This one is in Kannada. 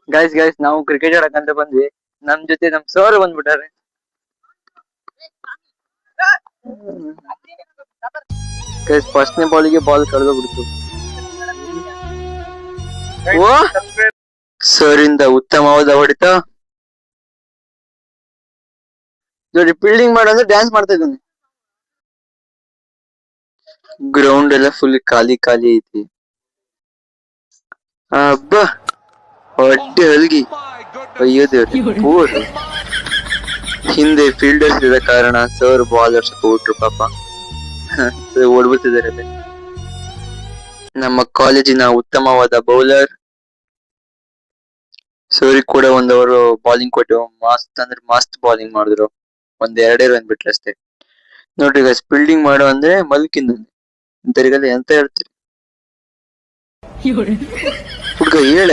ಗೈಸ್ ಗೈಸ್ ನಾವು ಕ್ರಿಕೆಟ್ ಆಡಕಂತ ಬಂದ್ವಿ. ನಮ್ ಜೊತೆ ನಮ್ ಸರ್ ಬಂದ್ಬಿಟ್ಟಾರೆ. ಗೈಸ್ ಫಸ್ಟ್ನೇ ಬಾಲಿಗೆ ಬಾಲ್ ಕಳೆದು ಬಿಡ್ತು. ಸರ್ ಇಂದ ಉತ್ತಮವಾದ ಹೊಡಿತ. ನೋಡಿ ಫೀಲ್ಡಿಂಗ್ ಮಾಡೋದ್ರೆ ಡ್ಯಾನ್ಸ್ ಮಾಡ್ತಾ ಇದ್ದಾನೆ. ಗ್ರೌಂಡ್ ಎಲ್ಲ ಫುಲ್ ಖಾಲಿ ಖಾಲಿ ಐತಿ. ಅಬ್ಬಾ ಹೊಟ್ಟೆ ಹಲ್ಗಿ. ಅಯ್ಯೋ ದೇವ್ರೆ ಪೂರ್. ಹಿಂದೆ ಫೀಲ್ಡರ್ಸ್ ಇದ್ದ ಕಾರಣ ಸರ್ ಬಾಲರ್ಸ್ ಕೊಟ್ರು ಪಾಪ. ಓಡ್ಬಿಡ್ತಿದ್ದಾರೆ. ನಮ್ಮ ಕಾಲೇಜಿನ ಉತ್ತಮವಾದ ಬೌಲರ್ ಸರಿ ಕೂಡ ಒಂದ್ ಅವರು ಬಾಲಿಂಗ್ ಕೊಟ್ಟು ಮಸ್ತ್ ಅಂದ್ರೆ ಮಸ್ತ್ ಬಾಲಿಂಗ್ ಮಾಡಿದ್ರು. ಒಂದ್ 2 ರನ್ ಬಿಟ್ರು ಅಷ್ಟೇ. ನೋಡ್ರಿ ಗೈಸ್ ಫೀಲ್ಡಿಂಗ್ ಮಾಡೋ ಅಂದ್ರೆ ಮಲ್ಕಿಂದ ಇಂತರಿಗೆಲ್ಲ ಎಂತ ಹೇಳ್ತೀರಿ ಹುಡ್ಗ ಹೇಳ